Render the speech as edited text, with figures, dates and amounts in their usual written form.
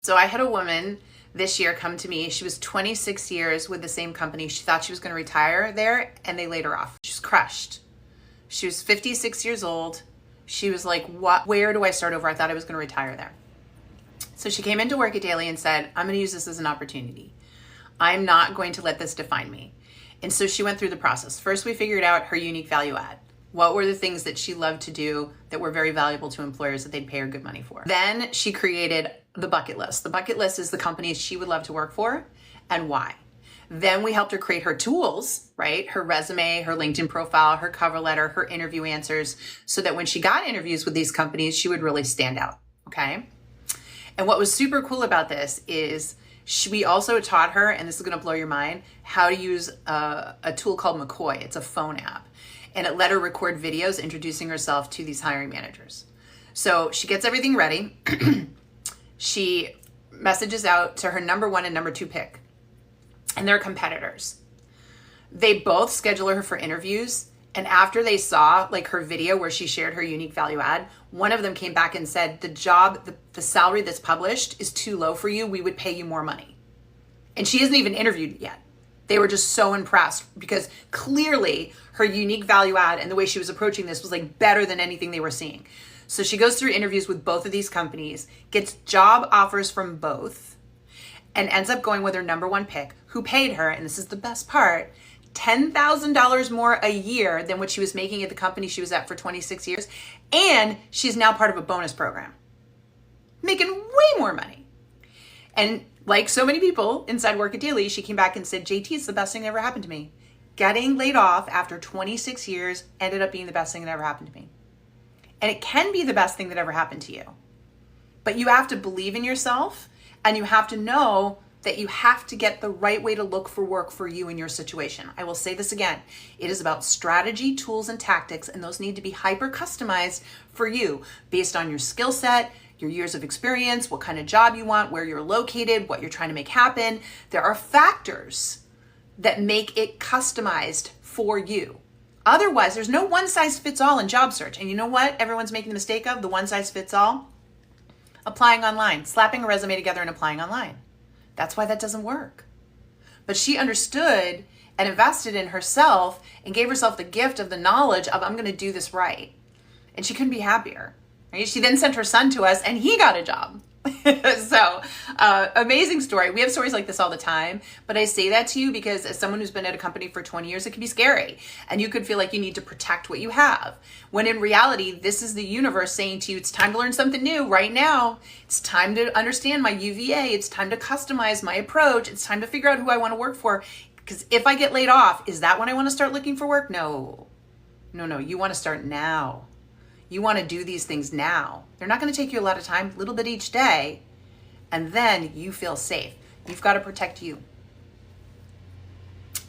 So I had a woman this year come to me. She was 26 years with the same company. She thought she was going to retire there, and they laid her off. She was crushed. She was 56 years old. She was like, "What? Where do I start over? I thought I was going to retire there." So she came into work at Daily and said, "I'm going to use this as an opportunity. I'm not going to let this define me." And so she went through the process. First, we figured out her unique value add. What were the things that she loved to do that were very valuable to employers that they'd pay her good money for? Then she created the bucket list. The bucket list is the companies she would love to work for and why. Then we helped her create her tools, right? Her resume, her LinkedIn profile, her cover letter, her interview answers, so that when she got interviews with these companies, she would really stand out, okay? And what was super cool about this is we also taught her, and this is going to blow your mind, how to use a tool called McCoy. It's a phone app. And it let her record videos introducing herself to these hiring managers. So she gets everything ready. She messages out to her number one and number two pick. And they're competitors. They both schedule her for interviews. And after they saw like her video where she shared her unique value add, one of them came back and said, the salary that's published is too low for you. We would pay you more money. And she isn't even interviewed yet. They were just so impressed because clearly her unique value add and the way she was approaching this was like better than anything they were seeing. So she goes through interviews with both of these companies, gets job offers from both, and ends up going with her number one pick, who paid her, and this is the best part, $10,000 more a year than what she was making at the company she was at for 26 years. And she's now part of a bonus program, making way more money. And like so many people inside Work It Daily, she came back and said, "JT, it's the best thing that ever happened to me. Getting laid off after 26 years ended up being the best thing that ever happened to me." And it can be the best thing that ever happened to you. But you have to believe in yourself, and you have to know that you have to get the right way to look for work for you in your situation. I will say this again. It is about strategy, tools, and tactics, and those need to be hyper customized for you based on your skill set, your years of experience, what kind of job you want, where you're located, what you're trying to make happen. There are factors that make it customized for you. Otherwise, there's no one size fits all in job search. And you know what everyone's making the mistake of? The one size fits all? Applying online, slapping a resume together and applying online. That's why that doesn't work. But she understood and invested in herself and gave herself the gift of the knowledge of, I'm going to do this right. And she couldn't be happier. Right? She then sent her son to us and he got a job. So amazing story. We have stories like this all the time, but I say that to you because as someone who's been at a company for 20 years, it can be scary and you could feel like you need to protect what you have. When in reality, this is the universe saying to you, it's time to learn something new right now. It's time to understand my UVA. It's time to customize my approach. It's time to figure out who I want to work for. Because if I get laid off, is that when I want to start looking for work? No. You want to start now. You want to do these things now. They're not going to take you a lot of time, a little bit each day, and then you feel safe. You've got to protect you.